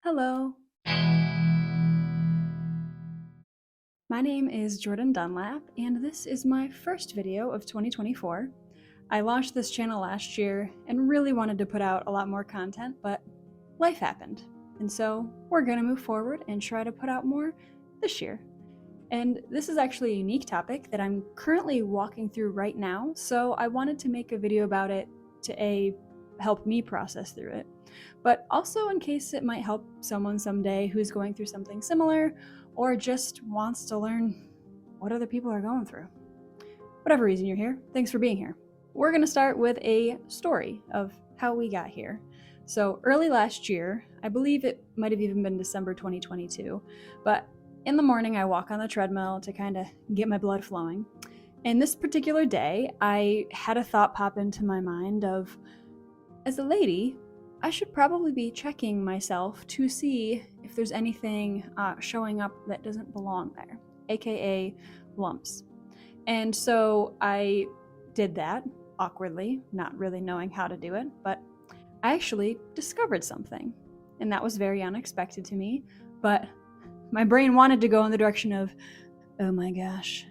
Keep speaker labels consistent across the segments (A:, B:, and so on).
A: Hello, my name is Jordan Dunlap, and this is my first video of 2024. I launched this channel last year and really wanted to put out a lot more content, but life happened. And so we're going to move forward and try to put out more this year. And this is actually a unique topic that I'm currently walking through right now, so I wanted to make a video about it to help me process through it, but also in case it might help someone someday who's going through something similar or just wants to learn what other people are going through. Whatever reason you're here, thanks for being here. We're going to start with a story of how we got here. So early last year, I believe it might have even been December 2022, but in the morning I walk on the treadmill to kind of get my blood flowing. And this particular day, I had a thought pop into my mind of, as a lady, I should probably be checking myself to see if there's anything showing up that doesn't belong there, aka lumps. And so I did that awkwardly, not really knowing how to do it, but I actually discovered something. And that was very unexpected to me, but my brain wanted to go in the direction of, oh my gosh,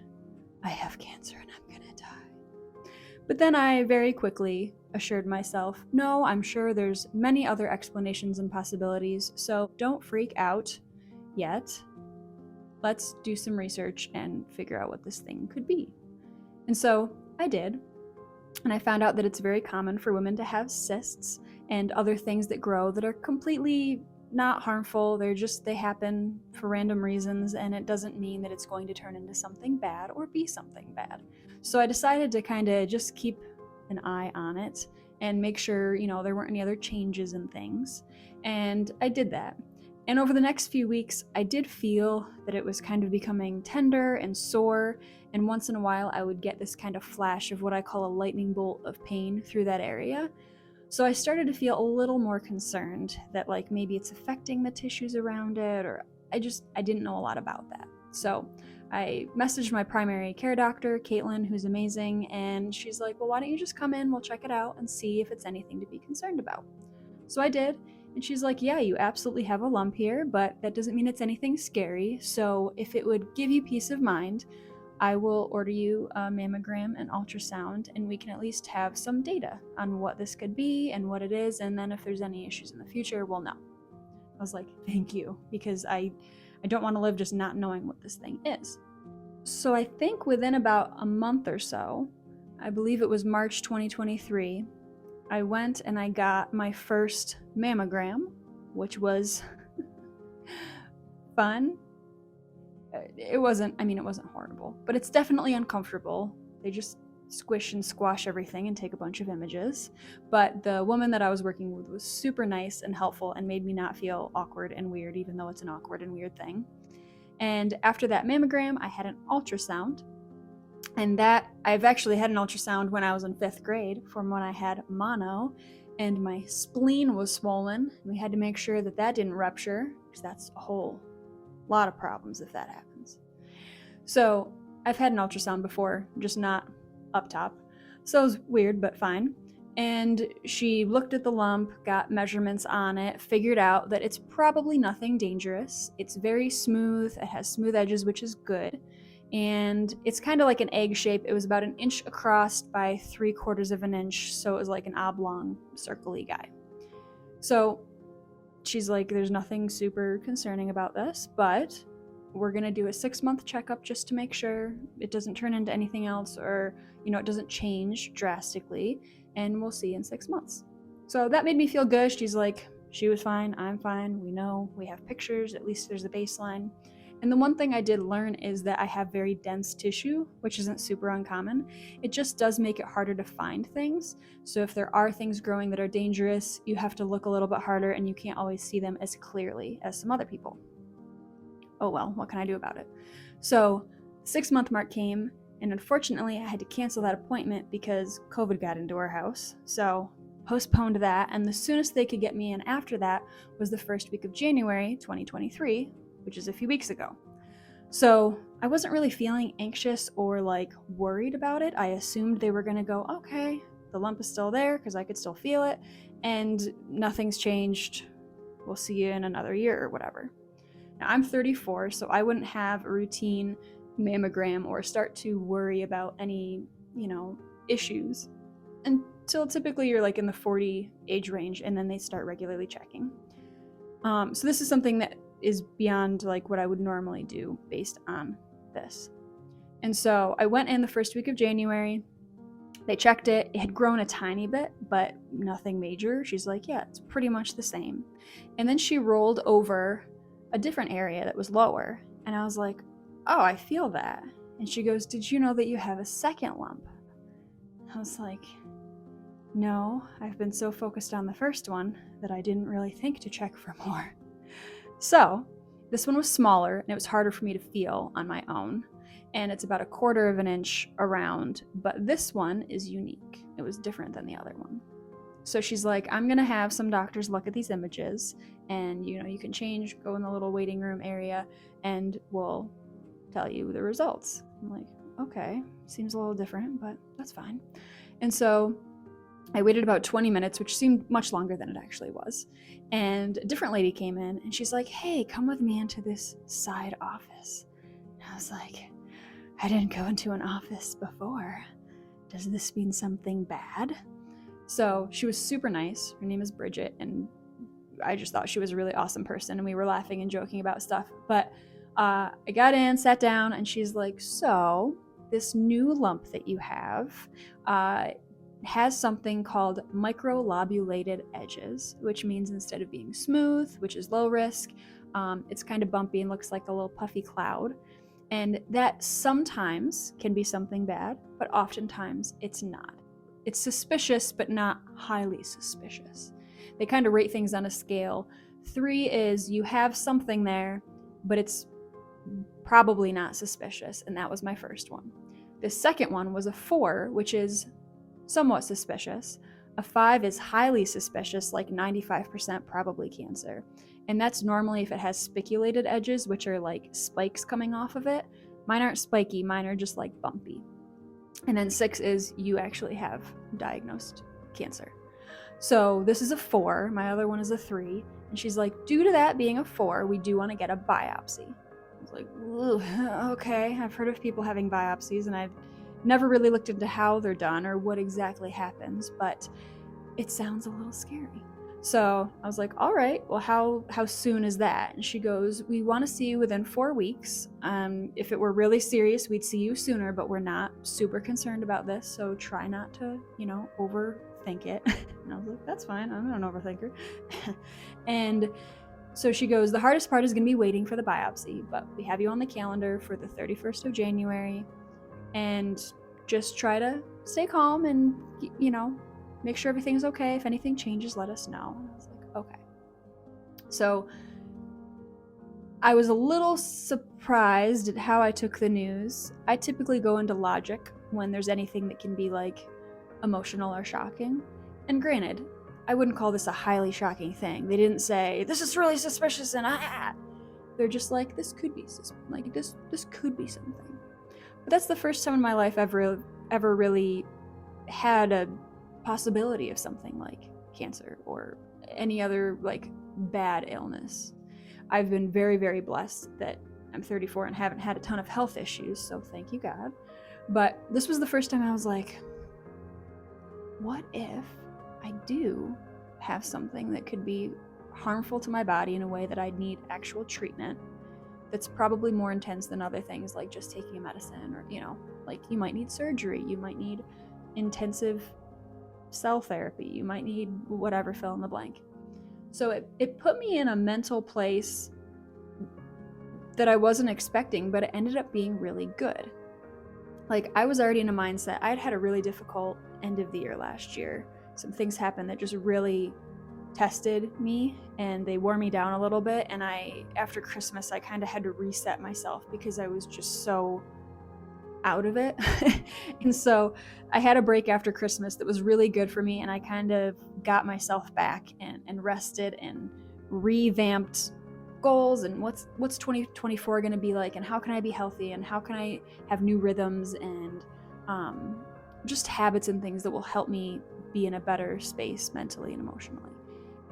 A: I have cancer and I'm gonna die. But then I very quickly assured myself, no, I'm sure there's many other explanations and possibilities, so don't freak out yet. Let's do some research and figure out what this thing could be. And so I did, and I found out that it's very common for women to have cysts and other things that grow that are completely not harmful. They happen for random reasons, and it doesn't mean that it's going to turn into something bad or be something bad. So I decided to kind of just keep an eye on it and make sure, there weren't any other changes and things. And I did that. And over the next few weeks, I did feel that it was kind of becoming tender and sore, and once in a while I would get this kind of flash of what I call a lightning bolt of pain through that area. So I started to feel a little more concerned that maybe it's affecting the tissues around it, or I didn't know a lot about that. So I messaged my primary care doctor, Caitlin, who's amazing, and she's like, well, why don't you just come in, we'll check it out and see if it's anything to be concerned about. So I did, and she's like, yeah, you absolutely have a lump here, but that doesn't mean it's anything scary. So if it would give you peace of mind, I will order you a mammogram and ultrasound, and we can at least have some data on what this could be and what it is, and then if there's any issues in the future, we'll know. I was like, thank you, because I don't want to live just not knowing what this thing is. So I think within about a month or so, I believe it was March 2023, I went and I got my first mammogram, which was fun. It wasn't horrible, but it's definitely uncomfortable. They just squish and squash everything and take a bunch of images. But the woman that I was working with was super nice and helpful and made me not feel awkward and weird, even though it's an awkward and weird thing. And after that mammogram, I had an ultrasound. And I've actually had an ultrasound when I was in 5th grade from when I had mono, and my spleen was swollen. We had to make sure that didn't rupture, because that's a whole lot of problems if that happens. So I've had an ultrasound before, just not up top. So it was weird, but fine. And she looked at the lump, got measurements on it, figured out that it's probably nothing dangerous. It's very smooth, it has smooth edges, which is good. And it's kind of like an egg shape. It was about 1 inch across by 3/4 of an inch, so it was like an oblong, circle-y guy. So she's like, there's nothing super concerning about this, but we're gonna do a 6-month checkup just to make sure it doesn't turn into anything else, or it doesn't change drastically, and we'll see in 6 months. So that made me feel good. She's like, she was fine, I'm fine, we know, we have pictures, at least there's a baseline. And the one thing I did learn is that I have very dense tissue, which isn't super uncommon. It just does make it harder to find things. So if there are things growing that are dangerous, you have to look a little bit harder, and you can't always see them as clearly as some other people. Oh well, what can I do about it? So 6-month mark came, and unfortunately I had to cancel that appointment because COVID got into our house. So postponed that, and the soonest they could get me in after that was the first week of January 2023, which is a few weeks ago. So I wasn't really feeling anxious or worried about it. I assumed they were gonna go, okay, the lump is still there, because I could still feel it, and nothing's changed we'll see you in another year or whatever. Now, I'm 34, so I wouldn't have a routine mammogram or start to worry about any, issues until typically you're like in the 40 age range, and then they start regularly checking. So this is something that is beyond like what I would normally do based on this. And so I went in the first week of January. They checked it. It had grown a tiny bit, but nothing major. She's like, yeah, it's pretty much the same. And then she rolled over a different area that was lower. And I was like, oh, I feel that. And she goes, did you know that you have a second lump? I was like, no, I've been so focused on the first one that I didn't really think to check for more. So this one was smaller and it was harder for me to feel on my own. And it's about 1/4 of an inch around, but this one is unique. It was different than the other one. So she's like, I'm gonna have some doctors look at these images, and you can change, go in the little waiting room area, and we'll tell you the results. I'm like, okay, seems a little different, but that's fine. And so I waited about 20 minutes, which seemed much longer than it actually was. And a different lady came in and she's like, hey, come with me into this side office. And I was like, I didn't go into an office before. Does this mean something bad? So she was super nice. Her name is Bridget, and I just thought she was a really awesome person, and we were laughing and joking about stuff. But I got in, sat down, and she's like, so this new lump that you have has something called microlobulated edges, which means instead of being smooth, which is low risk, it's kind of bumpy and looks like a little puffy cloud. And that sometimes can be something bad, but oftentimes it's not. It's suspicious, but not highly suspicious. They kind of rate things on a scale. 3 is you have something there, but it's probably not suspicious, and that was my first one. The second one was a 4, which is somewhat suspicious. A 5 is highly suspicious, like 95% probably cancer. And that's normally if it has spiculated edges, which are like spikes coming off of it. Mine aren't spiky, mine are just like bumpy. And then 6 is you actually have diagnosed cancer. So this is a 4, my other one is a 3. And she's like, due to that being a 4, we do want to get a biopsy. I was like, okay, I've heard of people having biopsies, and I've never really looked into how they're done or what exactly happens, but it sounds a little scary. So I was like, all right, well, how soon is that? And she goes, we want to see you within 4 weeks. If it were really serious, we'd see you sooner, but we're not super concerned about this, so try not to, overthink it. And I was like, that's fine, I'm not an overthinker. And so she goes, the hardest part is going to be waiting for the biopsy, but we have you on the calendar for the 31st of January, and just try to stay calm and, make sure everything's okay. If anything changes, let us know. And I was like, okay. So I was a little surprised at how I took the news. I typically go into logic when there's anything that can be like emotional or shocking. And granted, I wouldn't call this a highly shocking thing. They didn't say, this is really suspicious and They're just like, this could be this could be something. But that's the first time in my life I've ever really had a possibility of something like cancer or any other like bad illness. I've been very, very blessed that I'm 34 and haven't had a ton of health issues, so thank you, God. But this was the first time I was like, what if I do have something that could be harmful to my body in a way that I'd need actual treatment that's probably more intense than other things like just taking a medicine, or like you might need surgery, you might need intensive cell therapy, you might need whatever, fill in the blank. So it put me in a mental place that I wasn't expecting, but it ended up being really good. Like, I was already in a mindset. I'd had a really difficult end of the year last year. Some things happened that just really tested me, and they wore me down a little bit. And after Christmas, I kind of had to reset myself because I was just so out of it. And so I had a break after Christmas that was really good for me, and I kind of got myself back and rested and revamped goals and what's 2024 going to be like, and how can I be healthy, and how can I have new rhythms and just habits and things that will help me be in a better space mentally and emotionally.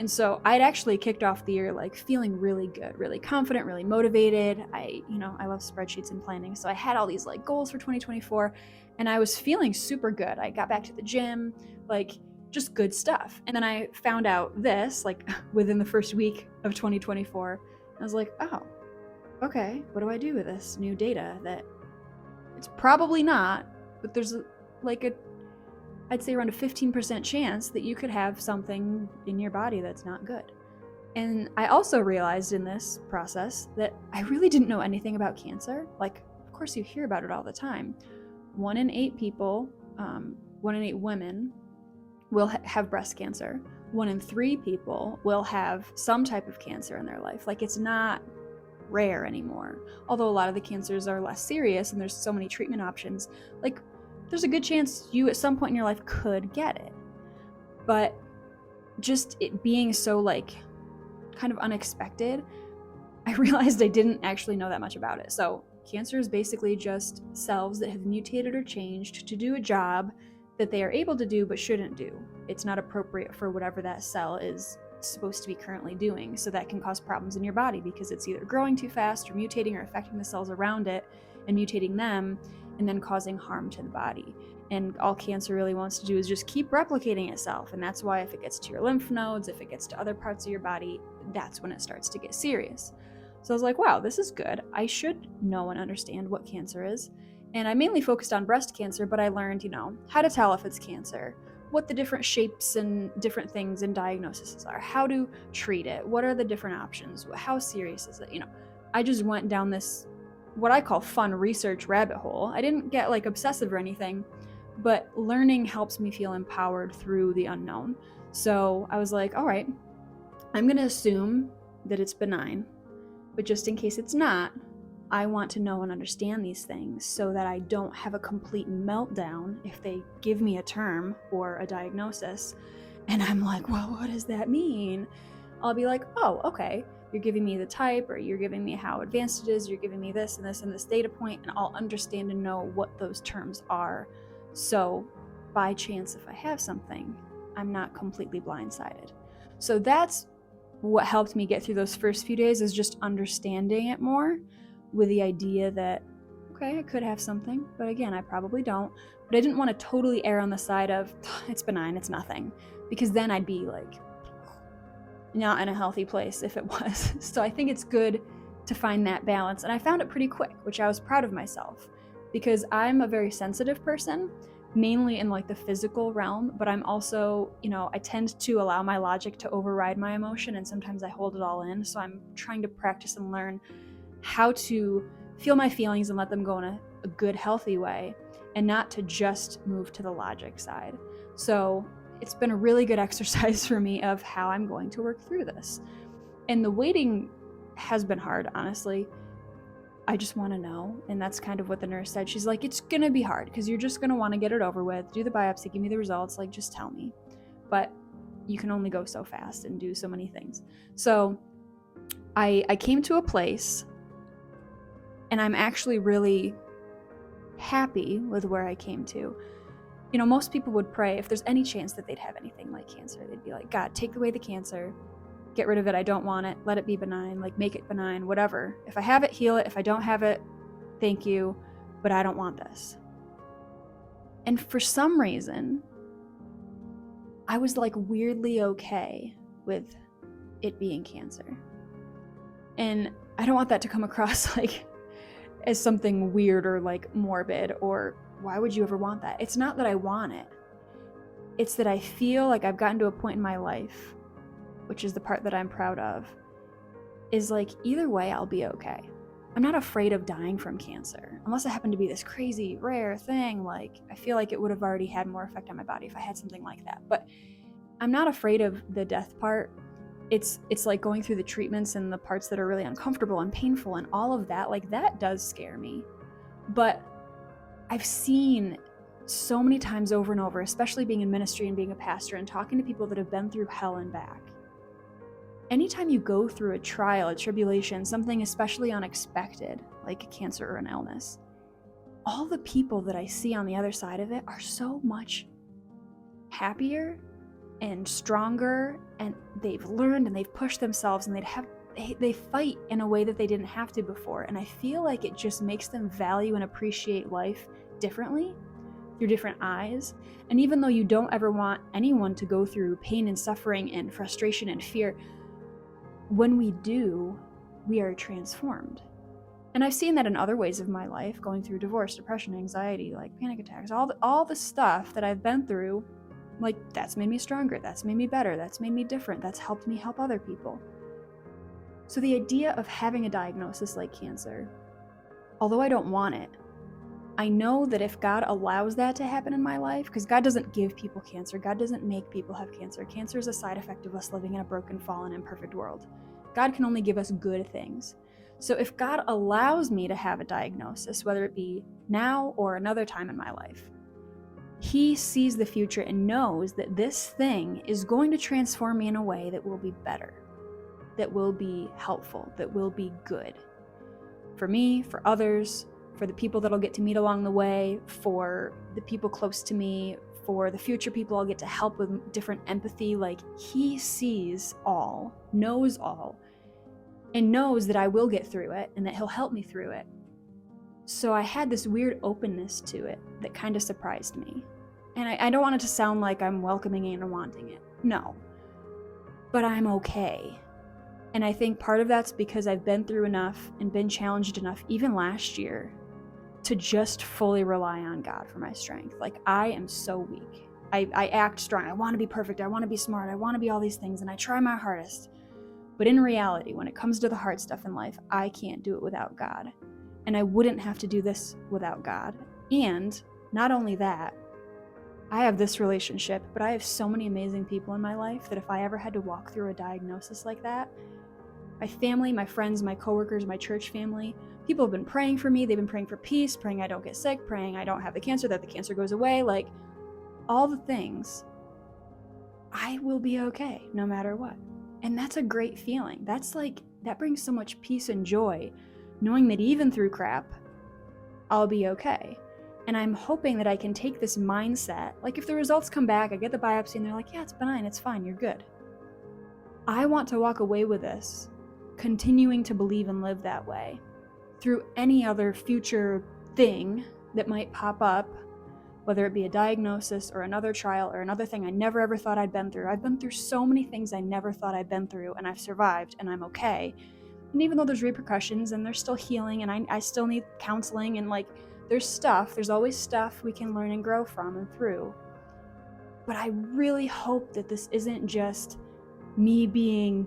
A: And so I'd actually kicked off the year like feeling really good, really confident, really motivated. I love spreadsheets and planning. So I had all these like goals for 2024 and I was feeling super good. I got back to the gym, like just good stuff. And then I found out this like within the first week of 2024. I was like, oh, okay, what do I do with this new data that it's probably not, but there's I'd say around a 15% chance that you could have something in your body that's not good. And I also realized in this process that I really didn't know anything about cancer. Like, of course you hear about it all the time. 1 in 8 people, 1 in 8 women will have breast cancer. 1 in 3 people will have some type of cancer in their life. Like, it's not rare anymore. Although a lot of the cancers are less serious and there's so many treatment options, like there's a good chance you at some point in your life could get it. But just it being so like kind of unexpected, I realized I didn't actually know that much about it. So cancer is basically just cells that have mutated or changed to do a job that they are able to do but shouldn't do. It's not appropriate for whatever that cell is supposed to be currently doing. So that can cause problems in your body because it's either growing too fast or mutating or affecting the cells around it and mutating them and then causing harm to the body. And all cancer really wants to do is just keep replicating itself. And that's why if it gets to your lymph nodes, if it gets to other parts of your body, that's when it starts to get serious. So I was like, wow, this is good. I should know and understand what cancer is. And I mainly focused on breast cancer, but I learned, how to tell if it's cancer, what the different shapes and different things and diagnoses are, how to treat it, what are the different options, how serious is it, I just went down this, what I call fun research rabbit hole. I didn't get like obsessive or anything, but learning helps me feel empowered through the unknown. So I was like, all right, I'm going to assume that it's benign, but just in case it's not, I want to know and understand these things so that I don't have a complete meltdown if they give me a term or a diagnosis and I'm like, well, what does that mean? I'll be like, oh, okay, you're giving me the type, or you're giving me how advanced it is, you're giving me this and this and this data point, and I'll understand and know what those terms are. So by chance, if I have something, I'm not completely blindsided. So that's what helped me get through those first few days, is just understanding it more, with the idea that, okay, I could have something, but again, I probably don't. But I didn't want to totally err on the side of, it's benign, it's nothing, because then I'd be like, not in a healthy place if it was. So I think it's good to find that balance. And I found it pretty quick, which I was proud of myself, because I'm a very sensitive person, mainly in like the physical realm, but I'm also, I tend to allow my logic to override my emotion, and sometimes I hold it all in. So I'm trying to practice and learn how to feel my feelings and let them go in a good, healthy way, and not to just move to the logic side. So it's been a really good exercise for me of how I'm going to work through this. And the waiting has been hard, honestly. I just want to know. And that's kind of what the nurse said. She's like, it's going to be hard because you're just going to want to get it over with, do the biopsy, give me the results, like just tell me. But you can only go so fast and do so many things. So I came to a place, and I'm actually really happy with where I came to. Most people would pray if there's any chance that they'd have anything like cancer. They'd be like, God, take away the cancer, get rid of it, I don't want it, let it be benign, like make it benign, whatever. If I have it, heal it. If I don't have it, thank you, but I don't want this. And for some reason, I was like weirdly okay with it being cancer. And I don't want that to come across like as something weird or like morbid, or why would you ever want that? It's not that I want it. It's that I feel like I've gotten to a point in my life, which is the part that I'm proud of, is like either way I'll be okay. I'm not afraid of dying from cancer, unless it happened to be this crazy rare thing. Like I feel like it would have already had more effect on my body if I had something like that. But I'm not afraid of the death part. It's like going through the treatments and the parts that are really uncomfortable and painful and all of that, like that does scare me. But I've seen so many times over and over, especially being in ministry and being a pastor and talking to people that have been through hell and back. Anytime you go through a trial, a tribulation, something especially unexpected, like a cancer or an illness, all the people that I see on the other side of it are so much happier and stronger, and they've learned and they've pushed themselves, and they fight in a way that they didn't have to before. And I feel like it just makes them value and appreciate life differently through different eyes. And even though you don't ever want anyone to go through pain and suffering and frustration and fear, when we do, we are transformed. And I've seen that in other ways of my life, going through divorce, depression, anxiety, like panic attacks, all the stuff that I've been through. Like, that's made me stronger, that's made me better, that's made me different, that's helped me help other people. So the idea of having a diagnosis like cancer, although I don't want it, I know that if God allows that to happen in my life, because God doesn't give people cancer, God doesn't make people have cancer. Cancer is a side effect of us living in a broken, fallen, imperfect world. God can only give us good things. So if God allows me to have a diagnosis, whether it be now or another time in my life, He sees the future and knows that this thing is going to transform me in a way that will be better, that will be helpful, that will be good. For me, for others, for the people that I'll get to meet along the way, for the people close to me, for the future people I'll get to help with different empathy. Like, He sees all, knows all, and knows that I will get through it and that He'll help me through it. So I had this weird openness to it that kind of surprised me. And I don't want it to sound like I'm welcoming it and wanting it. No. But I'm okay. And I think part of that's because I've been through enough and been challenged enough, even last year, to just fully rely on God for my strength. Like, I am so weak. I act strong. I want to be perfect. I want to be smart. I want to be all these things. And I try my hardest. But in reality, when it comes to the hard stuff in life, I can't do it without God. And I wouldn't have to do this without God. And not only that, I have this relationship, but I have so many amazing people in my life that if I ever had to walk through a diagnosis like that, my family, my friends, my coworkers, my church family, people have been praying for me. They've been praying for peace, praying I don't get sick, praying I don't have the cancer, that the cancer goes away. Like, all the things, I will be okay no matter what. And that's a great feeling. That brings so much peace and joy, knowing that even through crap, I'll be okay. And I'm hoping that I can take this mindset, like if the results come back, I get the biopsy and they're like, yeah, it's benign, it's fine, you're good. I want to walk away with this, continuing to believe and live that way through any other future thing that might pop up, whether it be a diagnosis or another trial or another thing I never ever thought I'd been through. I've been through so many things I never thought I'd been through, and I've survived, and I'm okay. And even though there's repercussions and there's still healing and I still need counseling and like there's always stuff we can learn and grow from and through. But I really hope that this isn't just me being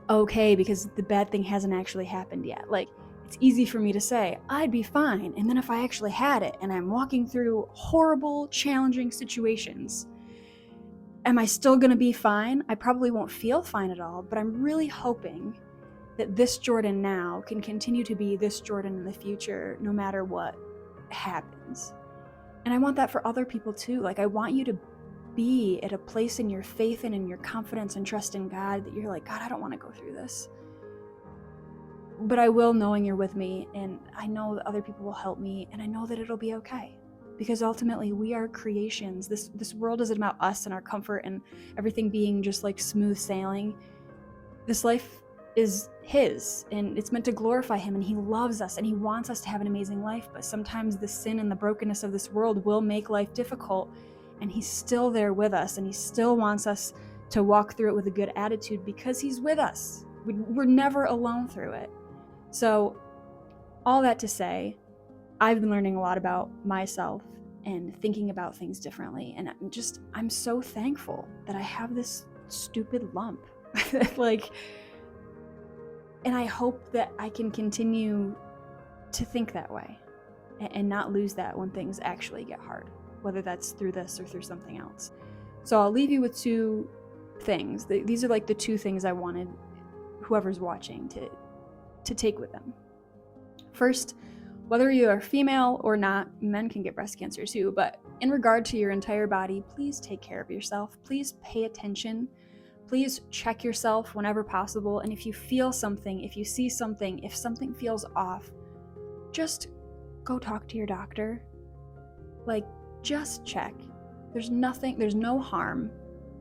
A: okay because the bad thing hasn't actually happened yet. Like, it's easy for me to say, I'd be fine. And then if I actually had it and I'm walking through horrible, challenging situations, am I still going to be fine? I probably won't feel fine at all, but I'm really hoping that this Jordan now can continue to be this Jordan in the future, no matter what happens. And I want that for other people too. Like, I want you to be at a place in your faith and in your confidence and trust in God that you're like, God, I don't want to go through this. But I will, knowing you're with me, and I know that other people will help me, and I know that it'll be okay. Because ultimately, we are creations. This world isn't about us and our comfort and everything being just like smooth sailing. This life is His, and it's meant to glorify Him, and He loves us, and He wants us to have an amazing life. But sometimes the sin and the brokenness of this world will make life difficult, and He's still there with us, and He still wants us to walk through it with a good attitude because He's with us. We're never alone through it. So, all that to say, I've been learning a lot about myself and thinking about things differently. And I'm so thankful that I have this stupid lump. Like, and I hope that I can continue to think that way and not lose that when things actually get hard, whether that's through this or through something else. So I'll leave you with two things. These are like the two things I wanted whoever's watching to take with them. First, whether you are female or not, men can get breast cancer too, but in regard to your entire body, please take care of yourself. Please pay attention. Please check yourself whenever possible. And if you feel something, if you see something, if something feels off, just go talk to your doctor. Like, just check. There's no harm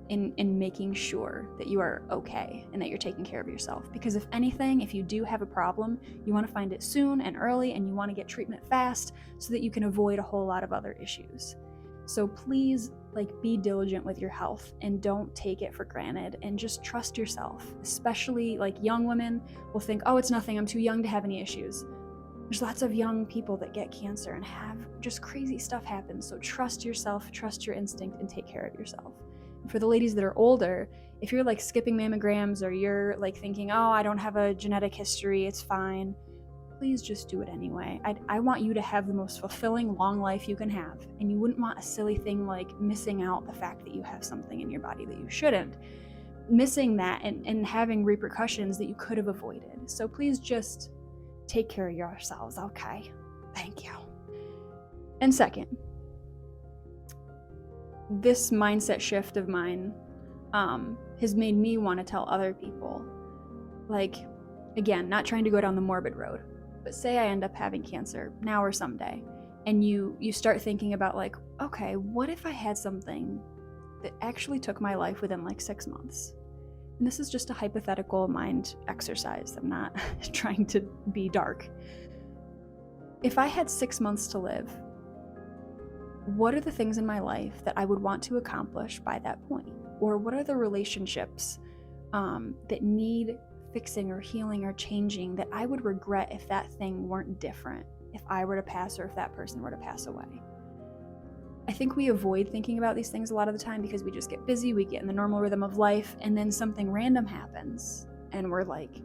A: in making sure that you are okay and that you're taking care of yourself. Because if anything, if you do have a problem, you want to find it soon and early, and you want to get treatment fast so that you can avoid a whole lot of other issues. So please, be diligent with your health and don't take it for granted, and just trust yourself. Especially young women will think, oh, it's nothing, I'm too young to have any issues. There's lots of young people that get cancer and have just crazy stuff happen. So trust yourself, trust your instinct, and take care of yourself. And for the ladies that are older, if you're skipping mammograms, or you're thinking, oh, I don't have a genetic history, it's fine, please just do it anyway. I want you to have the most fulfilling long life you can have, and you wouldn't want a silly thing like missing out the fact that you have something in your body that you shouldn't. Missing that and having repercussions that you could have avoided. So please just take care of yourselves, okay? Thank you. And second, this mindset shift of mine has made me want to tell other people, again, not trying to go down the morbid road, but say I end up having cancer now or someday, and you start thinking about okay, what if I had something that actually took my life within 6 months? And this is just a hypothetical mind exercise. I'm not trying to be dark. If I had 6 months to live, what are the things in my life that I would want to accomplish by that point? Or what are the relationships that need fixing or healing or changing that I would regret if that thing weren't different, if I were to pass or if that person were to pass away? I think we avoid thinking about these things a lot of the time because we just get busy, we get in the normal rhythm of life, and then something random happens and we're like,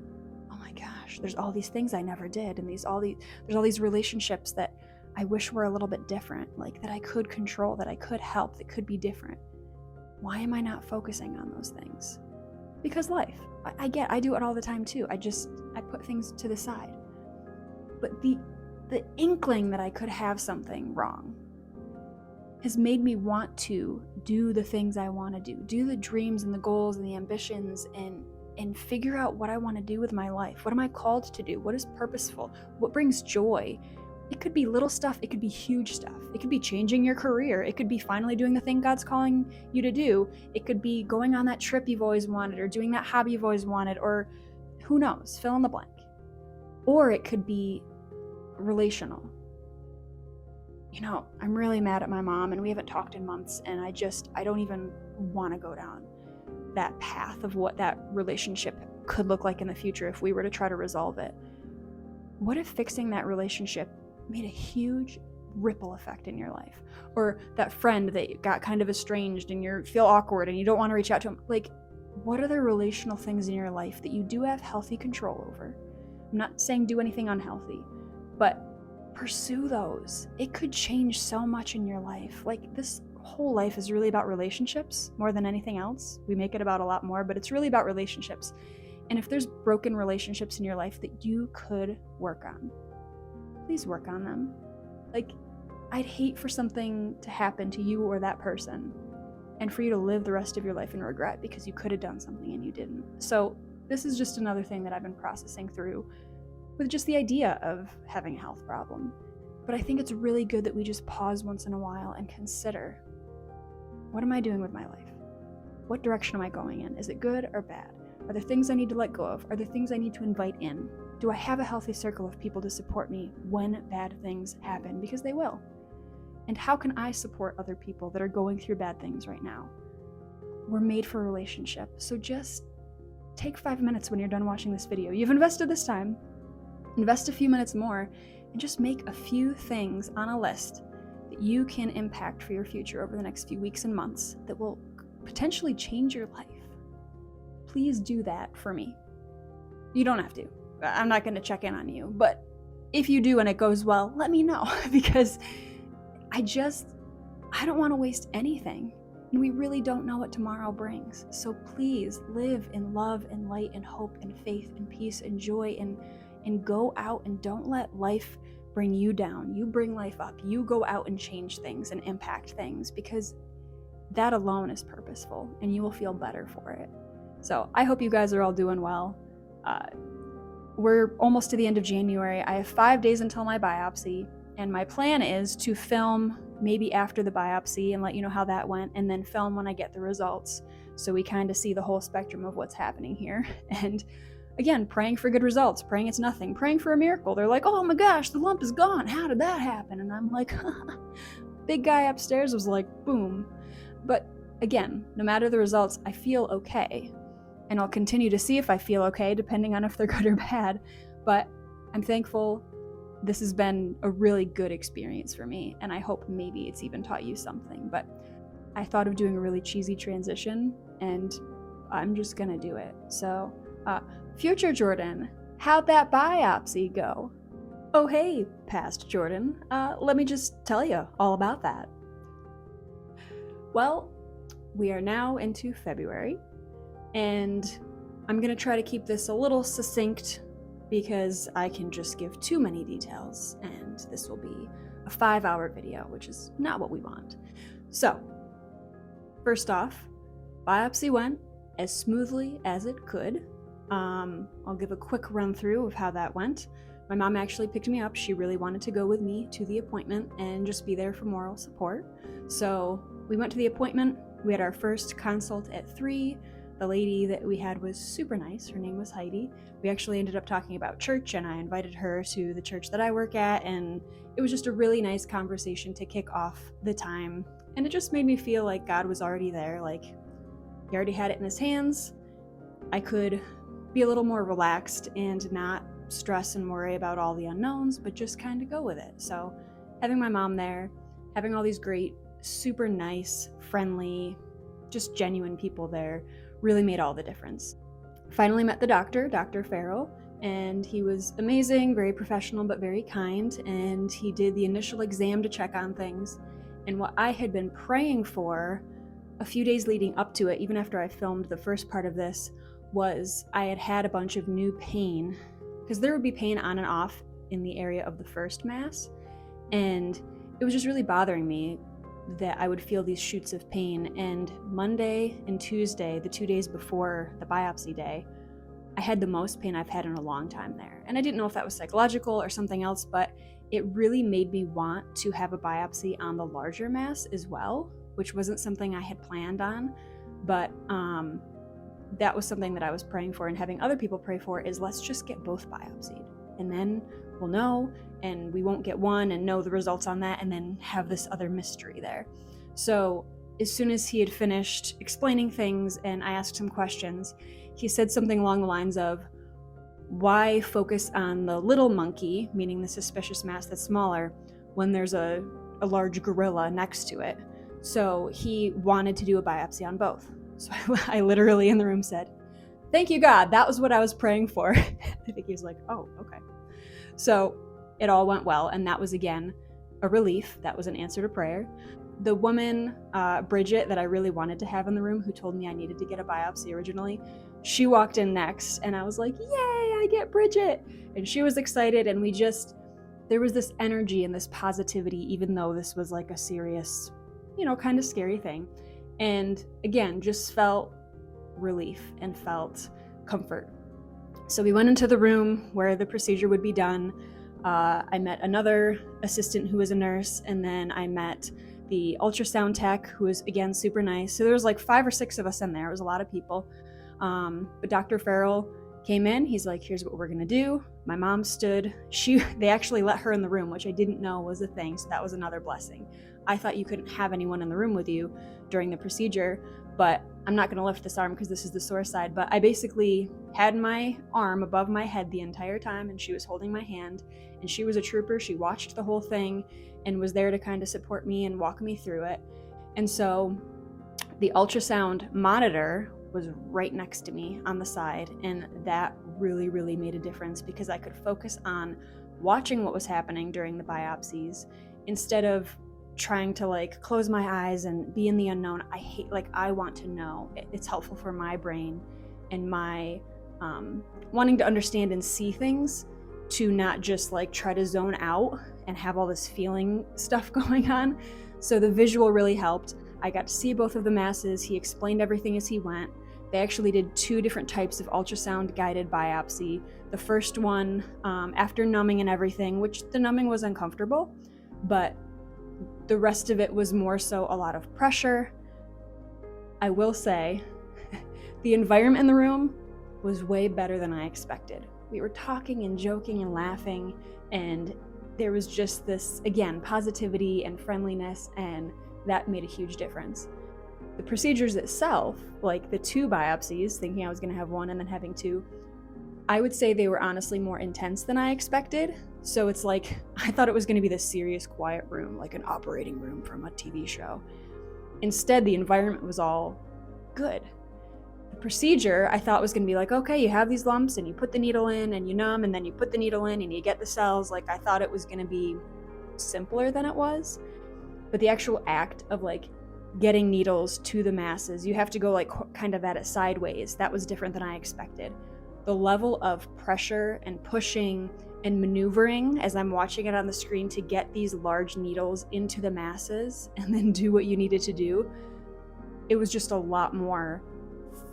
A: oh my gosh, there's all these things I never did, and there's all these relationships that I wish were a little bit different, that I could control, that I could help, that could be different. Why am I not focusing on those things? Because life. I do it all the time too. I put things to the side. But the inkling that I could have something wrong has made me want to do the things I want to do the dreams and the goals and the ambitions, and figure out what I want to do with my life. What am I called to do? What is purposeful? What brings joy? It could be little stuff. It could be huge stuff. It could be changing your career. It could be finally doing the thing God's calling you to do. It could be going on that trip you've always wanted, or doing that hobby you've always wanted, or who knows, fill in the blank. Or it could be relational. I'm really mad at my mom, and we haven't talked in months, and I don't even want to go down that path of what that relationship could look like in the future if we were to try to resolve it. What if fixing that relationship made a huge ripple effect in your life? Or that friend that got kind of estranged and you feel awkward and you don't want to reach out to them. What are the relational things in your life that you do have healthy control over? I'm not saying do anything unhealthy, but pursue those. It could change so much in your life. This whole life is really about relationships more than anything else. We make it about a lot more, but it's really about relationships. And if there's broken relationships in your life that you could work on, please work on them. I'd hate for something to happen to you or that person, and for you to live the rest of your life in regret because you could have done something and you didn't. So this is just another thing that I've been processing through with just the idea of having a health problem. But I think it's really good that we just pause once in a while and consider, what am I doing with my life? What direction am I going in? Is it good or bad? Are there things I need to let go of? Are there things I need to invite in? Do I have a healthy circle of people to support me when bad things happen? Because they will. And how can I support other people that are going through bad things right now? We're made for a relationship. So just take 5 minutes when you're done watching this video. You've invested this time. Invest a few minutes more and just make a few things on a list that you can impact for your future over the next few weeks and months that will potentially change your life. Please do that for me. You don't have to. I'm not going to check in on you, but if you do and it goes well, let me know, because I don't want to waste anything, and we really don't know what tomorrow brings. So please live in love and light and hope and faith and peace and joy, and go out and don't let life bring you down. You bring life up. You go out and change things and impact things, because that alone is purposeful, and you will feel better for it. So I hope you guys are all doing well. We're almost to the end of January. I have 5 days until my biopsy, and my plan is to film maybe after the biopsy and let you know how that went, and then film when I get the results. So we kind of see the whole spectrum of what's happening here. And again, praying for good results, praying it's nothing, praying for a miracle. They're like, oh my gosh, the lump is gone. How did that happen? And I'm like, big guy upstairs was like, boom. But again, no matter the results, I feel okay. And I'll continue to see if I feel okay, depending on if they're good or bad. But I'm thankful this has been a really good experience for me. And I hope maybe it's even taught you something. But I thought of doing a really cheesy transition, and I'm just gonna do it. So, future Jordan, how'd that biopsy go? Oh hey, past Jordan, let me just tell you all about that. Well, we are now into February, and I'm gonna try to keep this a little succinct because I can just give too many details, and this will be a 5-hour video, which is not what we want. So, first off, biopsy went as smoothly as it could. I'll give a quick run through of how that went. My mom actually picked me up. She really wanted to go with me to the appointment and just be there for moral support. So we went to the appointment. We had our first consult at 3. The lady that we had was super nice. Her name was Heidi. We actually ended up talking about church, and I invited her to the church that I work at, and it was just a really nice conversation to kick off the time. And it just made me feel like God was already there, like he already had it in his hands. I could be a little more relaxed and not stress and worry about all the unknowns, but just kind of go with it. So having my mom there, having all these great, super nice, friendly, just genuine people there really made all the difference. Finally met the doctor, Dr. Farrell, and he was amazing, very professional, but very kind. And he did the initial exam to check on things. And what I had been praying for a few days leading up to it, even after I filmed the first part of this, was I had had a bunch of new pain, because there would be pain on and off in the area of the first mass. And it was just really bothering me that I would feel these shoots of pain. And Monday and Tuesday, the 2 days before the biopsy day, I had the most pain I've had in a long time there. And I didn't know if that was psychological or something else, but it really made me want to have a biopsy on the larger mass as well, which wasn't something I had planned on. But that was something that I was praying for and having other people pray for, is let's just get both biopsied. And then we'll know, and we won't get one and know the results on that and then have this other mystery there. So as soon as he had finished explaining things and I asked him questions, he said something along the lines of, why focus on the little monkey, meaning the suspicious mass that's smaller, when there's a large gorilla next to it? So he wanted to do a biopsy on both. So I literally in the room said, thank you, God. That was what I was praying for. I think he was like, oh, okay. So it all went well. And that was, again, a relief. That was an answer to prayer. The woman, Bridget, that I really wanted to have in the room, who told me I needed to get a biopsy originally, she walked in next, and I was like, yay, I get Bridget. And she was excited. And there was this energy and this positivity, even though this was like a serious, kind of scary thing. And again, just felt relief and felt comfort. So we went into the room where the procedure would be done. I met another assistant who was a nurse, and then I met the ultrasound tech, who was, again, super nice. So there was like 5 or 6 of us in there. It was a lot of people. But Dr. Farrell came in. He's like, here's what we're going to do. My mom stood. They actually let her in the room, which I didn't know was a thing. So that was another blessing. I thought you couldn't have anyone in the room with you during the procedure, but I'm not going to lift this arm because this is the sore side. But I basically had my arm above my head the entire time, and she was holding my hand, and she was a trooper. She watched the whole thing and was there to kind of support me and walk me through it. And so the ultrasound monitor was right next to me on the side, and that really, really made a difference because I could focus on watching what was happening during the biopsies instead of trying to close my eyes and be in the unknown. I want to know. It's helpful for my brain and my wanting to understand and see things, to not just try to zone out and have all this feeling stuff going on. So the visual really helped. I got to see both of the masses. He explained everything as he went. They actually did 2 different types of ultrasound guided biopsy. The first one, after numbing and everything, which the numbing was uncomfortable, but the rest of it was more so a lot of pressure. I will say The environment in the room was way better than I expected. We were talking and joking and laughing, and there was just this, again, positivity and friendliness, and that made a huge difference. The procedures itself, like the 2 biopsies, thinking I was going to have 1 and then having 2, I would say they were honestly more intense than I expected. So it's like, I thought it was going to be this serious, quiet room, like an operating room from a TV show. Instead, the environment was all good. The procedure, I thought was going to be like, okay, you have these lumps and you put the needle in and you numb and then you put the needle in and you get the cells. Like, I thought it was going to be simpler than it was. But the actual act of like getting needles to the masses, you have to go like kind of at it sideways. That was different than I expected. The level of pressure and pushing and maneuvering as I'm watching it on the screen to get these large needles into the masses and then do what you needed to do, it was just a lot more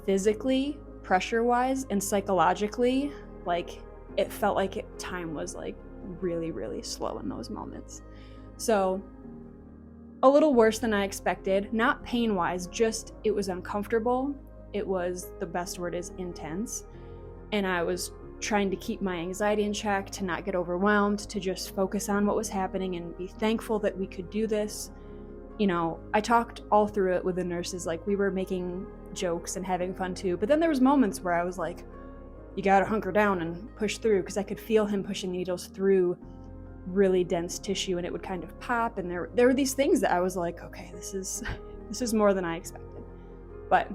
A: physically, pressure-wise, and psychologically. Like, it felt like time was like really, really slow in those moments. So a little worse than I expected, not pain-wise, just it was uncomfortable. It was, the best word is intense. And I was trying to keep my anxiety in check, to not get overwhelmed, to just focus on what was happening and be thankful that we could do this. You know, I talked all through it with the nurses, like we were making jokes and having fun too. But then there was moments where I was like, you gotta hunker down and push through, because I could feel him pushing needles through really dense tissue and it would kind of pop. And there were these things that I was like, okay, this is more than I expected. But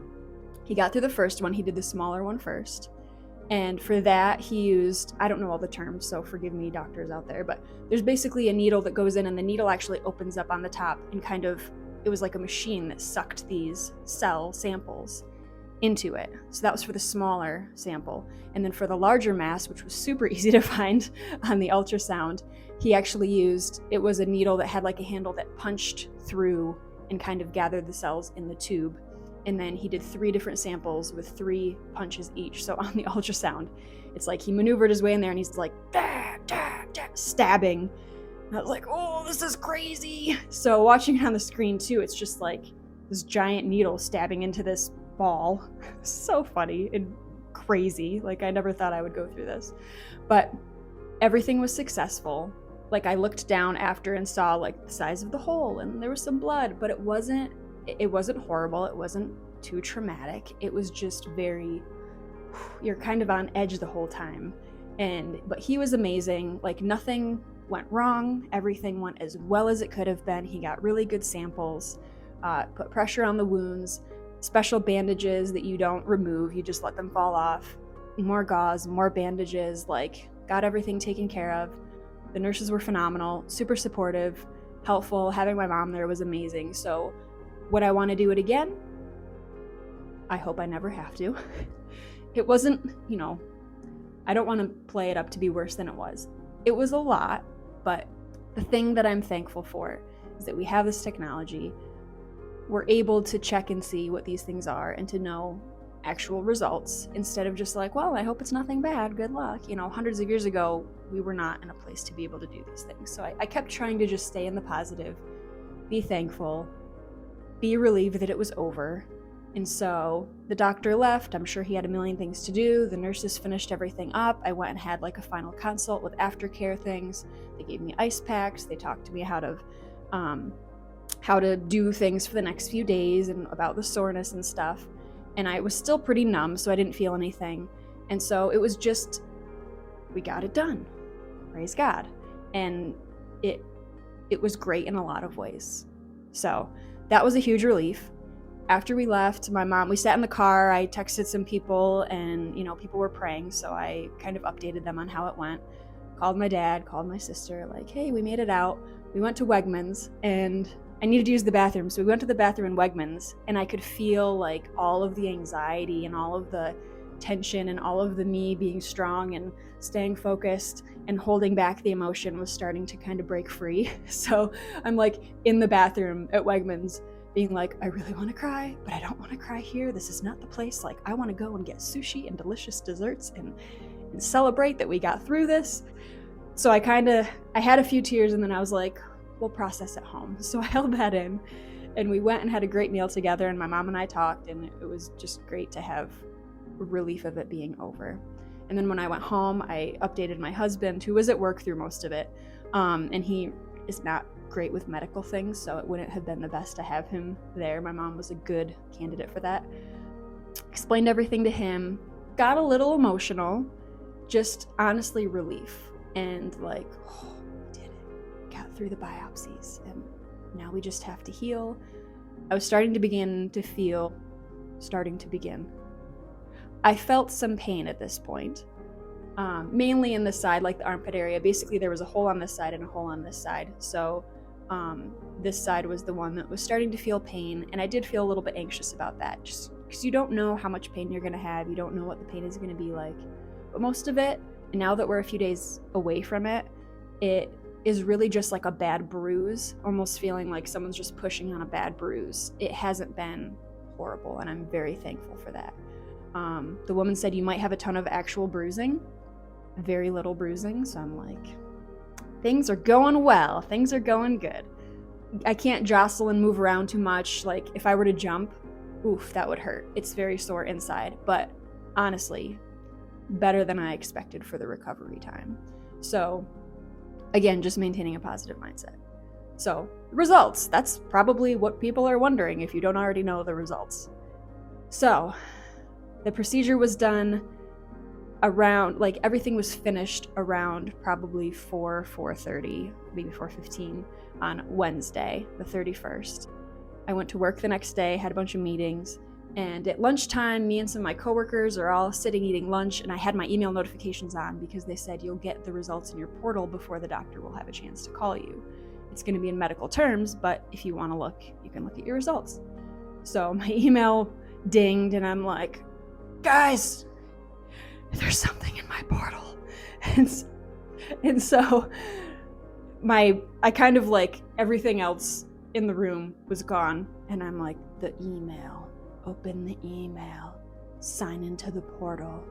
A: he got through the first one. He did the smaller one first. And for that, he used, I don't know all the terms, so forgive me, doctors out there, but there's basically a needle that goes in and the needle actually opens up on the top and kind of, it was like a machine that sucked these cell samples into it. So that was for the smaller sample. And then for the larger mass, which was super easy to find on the ultrasound, he actually used, it was a needle that had like a handle that punched through and kind of gathered the cells in the tube. And then he did 3 different samples with 3 punches each. So on the ultrasound, it's like he maneuvered his way in there and he's like, dah, dah, dah, stabbing. And I was like, oh, this is crazy. So watching it on the screen too, it's just like this giant needle stabbing into this ball. So funny and crazy. Like, I never thought I would go through this. But everything was successful. Like, I looked down after and saw like the size of the hole and there was some blood, but it wasn't horrible. It wasn't too traumatic. It was just very, you're kind of on edge the whole time. But he was amazing. Like, nothing went wrong. Everything went as well as it could have been. He got really good samples, put pressure on the wounds, special bandages that you don't remove. You just let them fall off. More gauze, more bandages, like got everything taken care of. The nurses were phenomenal, super supportive, helpful. Having my mom there was amazing. So would I want to do it again? I hope I never have to. It wasn't, I don't want to play it up to be worse than it was. It was a lot, but the thing that I'm thankful for is that we have this technology. We're able to check and see what these things are and to know actual results instead of just like, well, I hope it's nothing bad, good luck. Hundreds of years ago, we were not in a place to be able to do these things. So I kept trying to just stay in the positive, be thankful, be relieved that it was over. And so the doctor left. I'm sure he had a million things to do. The nurses finished everything up. I went and had like a final consult with aftercare things. They gave me ice packs. They talked to me how to do things for the next few days and about the soreness and stuff. And I was still pretty numb, so I didn't feel anything. And so it was just, we got it done. Praise God. And it was great in a lot of ways. So that was a huge relief. After we left, my mom, we sat in the car, I texted some people and, people were praying. So I kind of updated them on how it went. Called my dad, called my sister, like, hey, we made it out. We went to Wegmans and I needed to use the bathroom. So we went to the bathroom in Wegmans and I could feel like all of the anxiety and all of the tension and all of the me being strong and staying focused and holding back the emotion was starting to kind of break free. So I'm like in the bathroom at Wegmans being like, I really want to cry, but I don't want to cry here. This is not the place. Like, I want to go and get sushi and delicious desserts and celebrate that we got through this. So I had a few tears and then I was like, we'll process at home. So I held that in. And we went and had a great meal together, and my mom and I talked, and it was just great to have relief of it being over. And then when I went home, I updated my husband, who was at work through most of it, and he is not great with medical things, so it wouldn't have been the best to have him there. My mom was a good candidate for that. Explained everything to him, got a little emotional, just honestly relief, and like, oh, we did it. Got through the biopsies, and now we just have to heal. I was starting to begin. I felt some pain at this point, mainly in the side, like the armpit area. Basically, there was a hole on this side and a hole on this side. So this side was the one that was starting to feel pain, and I did feel a little bit anxious about that, just because you don't know how much pain you're going to have. You don't know what the pain is going to be like. But most of it, and now that we're a few days away from it, it is really just like a bad bruise, almost feeling like someone's just pushing on a bad bruise. It hasn't been horrible, and I'm very thankful for that. The woman said you might have a ton of actual bruising, very little bruising, so I'm like, things are going well, things are going good. I can't jostle and move around too much. Like if I were to jump, oof, that would hurt. It's very sore inside, but honestly, better than I expected for the recovery time. So again, just maintaining a positive mindset. So results, that's probably what people are wondering if you don't already know the results. So the procedure was done around, like everything was finished around probably 4:30, maybe 4:15 on Wednesday, the 31st. I went to work the next day, had a bunch of meetings, and at lunchtime, me and some of my coworkers are all sitting eating lunch, and I had my email notifications on because they said you'll get the results in your portal before the doctor will have a chance to call you. It's going to be in medical terms, but if you want to look, you can look at your results. So my email dinged, and I'm like, guys, there's something in my portal. And so I kind of like everything else in the room was gone. And I'm like, the email, open the email, sign into the portal.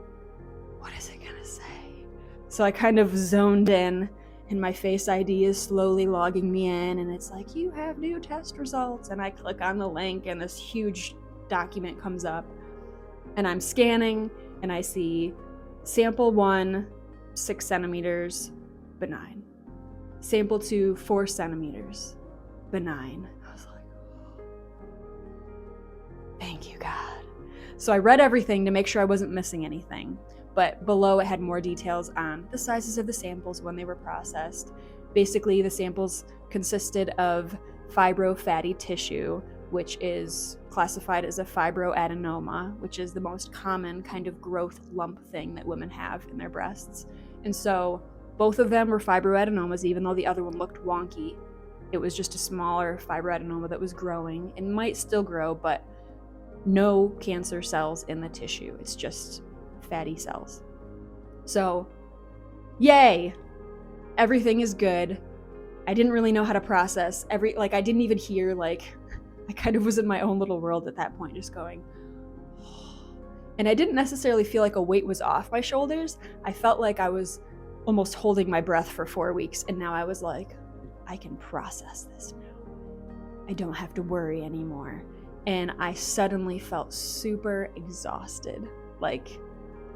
A: What is it gonna say? So I kind of zoned in, and my Face ID is slowly logging me in, and it's like, you have new test results. And I click on the link, and this huge document comes up. And I'm scanning, and I see sample 1, 6 centimeters, benign. Sample 2, 4 centimeters, benign. I was like, thank you, God. So I read everything to make sure I wasn't missing anything. But below it had more details on the sizes of the samples when they were processed. Basically, the samples consisted of fibrofatty tissue, which is classified as a fibroadenoma, which is the most common kind of growth lump thing that women have in their breasts. And so both of them were fibroadenomas, even though the other one looked wonky. It was just a smaller fibroadenoma that was growing and might still grow, but no cancer cells in the tissue. It's just fatty cells. So, yay! Everything is good. I didn't really know how to process I didn't even hear, I kind of was in my own little world at that point, just going, and I didn't necessarily feel like a weight was off my shoulders. I felt like I was almost holding my breath for 4 weeks, and now I was like, I can process this now. I don't have to worry anymore. And I suddenly felt super exhausted. Like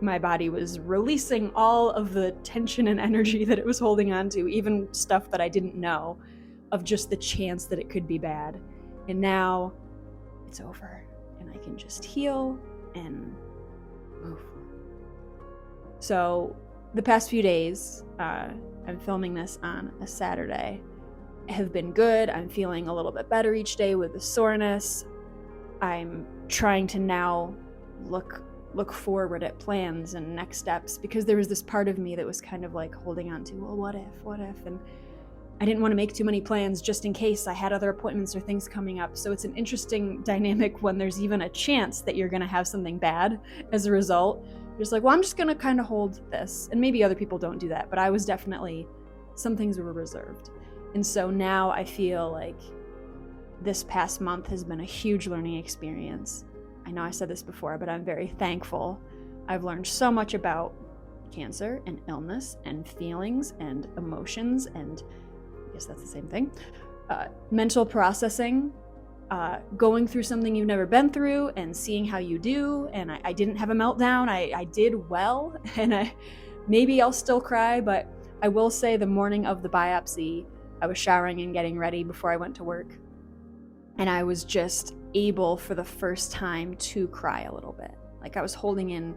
A: my body was releasing all of the tension and energy that it was holding on to, even stuff that I didn't know, of just the chance that it could be bad. And now it's over, and I can just heal and move. So the past few days, I'm filming this on a Saturday, have been good. I'm feeling a little bit better each day with the soreness. I'm trying to now look forward at plans and next steps, because there was this part of me that was kind of like holding on to, well, what if, and I didn't want to make too many plans just in case I had other appointments or things coming up. So it's an interesting dynamic when there's even a chance that you're going to have something bad as a result. You're just like, well, I'm just going to kind of hold this. And maybe other people don't do that, but I was definitely, some things were reserved. And so now I feel like this past month has been a huge learning experience. I know I said this before, but I'm very thankful. I've learned so much about cancer and illness and feelings and emotions, and I guess that's the same thing. Mental processing going through something you've never been through and seeing how you do. And I didn't have a meltdown. I did well, and maybe I'll still cry, but I will say the morning of the biopsy, I was showering and getting ready before I went to work. And I was just able for the first time to cry a little bit. Like I was holding in,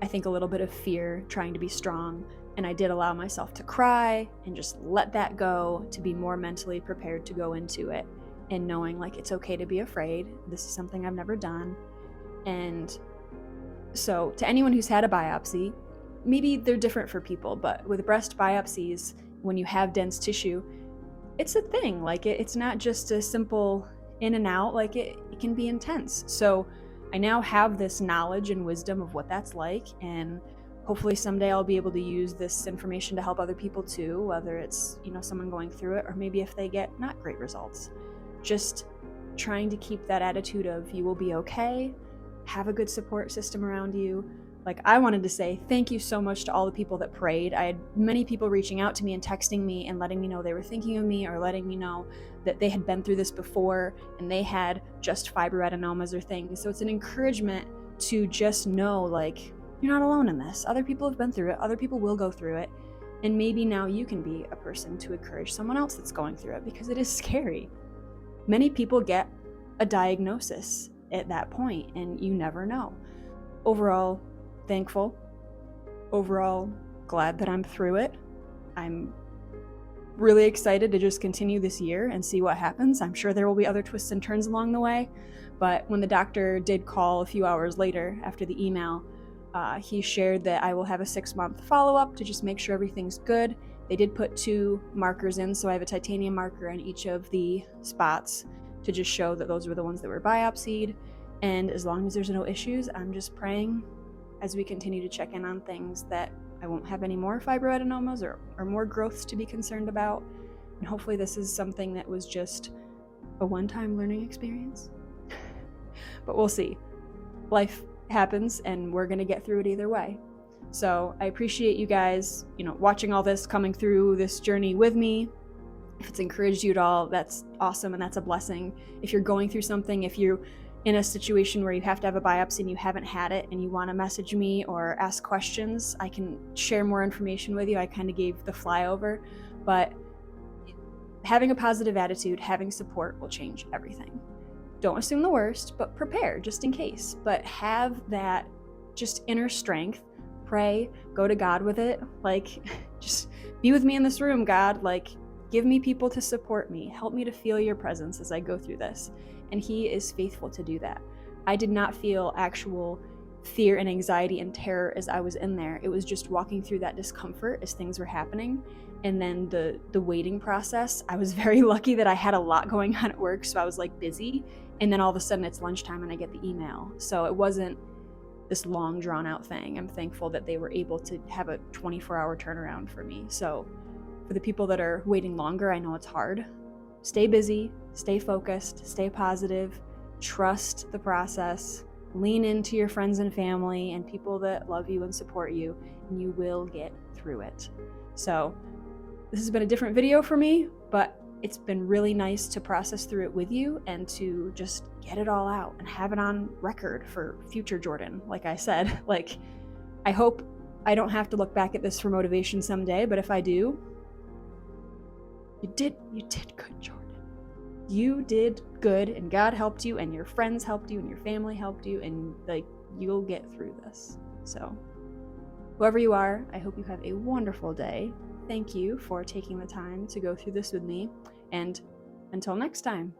A: I think, a little bit of fear, trying to be strong. And I did allow myself to cry and just let that go, to be more mentally prepared to go into it and knowing like it's okay to be afraid. This is something I've never done. And so to anyone who's had a biopsy, maybe they're different for people, but with breast biopsies, when you have dense tissue, it's a thing. Like it's not just a simple in and out, like it can be intense. So I now have this knowledge and wisdom of what that's like, and hopefully someday I'll be able to use this information to help other people too, whether it's, someone going through it, or maybe if they get not great results. Just trying to keep that attitude of you will be okay, have a good support system around you. Like I wanted to say thank you so much to all the people that prayed. I had many people reaching out to me and texting me and letting me know they were thinking of me, or letting me know that they had been through this before and they had just fibroadenomas or things. So it's an encouragement to just know like you're not alone in this. Other people have been through it. Other people will go through it. And maybe now you can be a person to encourage someone else that's going through it, because it is scary. Many people get a diagnosis at that point and you never know. Overall, thankful. Overall, glad that I'm through it. I'm really excited to just continue this year and see what happens. I'm sure there will be other twists and turns along the way, but when the doctor did call a few hours later after the email, he shared that I will have a 6-month follow-up to just make sure everything's good. They did put 2 markers in, so I have a titanium marker in each of the spots to just show that those were the ones that were biopsied. And as long as there's no issues, I'm just praying as we continue to check in on things that I won't have any more fibroadenomas or more growths to be concerned about. And hopefully this is something that was just a one-time learning experience. But we'll see. Life happens and we're gonna get through it either way. So I appreciate you guys, watching all this, coming through this journey with me. If it's encouraged you at all, that's awesome and that's a blessing. If you're going through something, if you're in a situation where you have to have a biopsy and you haven't had it and you want to message me or ask questions, I can share more information with you. I kind of gave the flyover, but having a positive attitude, having support will change everything. Don't assume the worst, but prepare just in case. But have that just inner strength. Pray, go to God with it. Like, just be with me in this room, God. Like, give me people to support me. Help me to feel your presence as I go through this. And he is faithful to do that. I did not feel actual fear and anxiety and terror as I was in there. It was just walking through that discomfort as things were happening. And then the waiting process, I was very lucky that I had a lot going on at work, so I was like busy. And then all of a sudden it's lunchtime and I get the email. So it wasn't this long drawn out thing. I'm thankful that they were able to have a 24-hour turnaround for me. So for the people that are waiting longer, I know it's hard. Stay busy, stay focused, stay positive, trust the process, lean into your friends and family and people that love you and support you, and you will get through it. So this has been a different video for me, but it's been really nice to process through it with you and to just get it all out and have it on record for future Jordan. Like I said, I hope I don't have to look back at this for motivation someday, but if I do, you did good, Jordan. You did good, and God helped you, and your friends helped you, and your family helped you, and you'll get through this. So whoever you are, I hope you have a wonderful day. Thank you for taking the time to go through this with me, and until next time.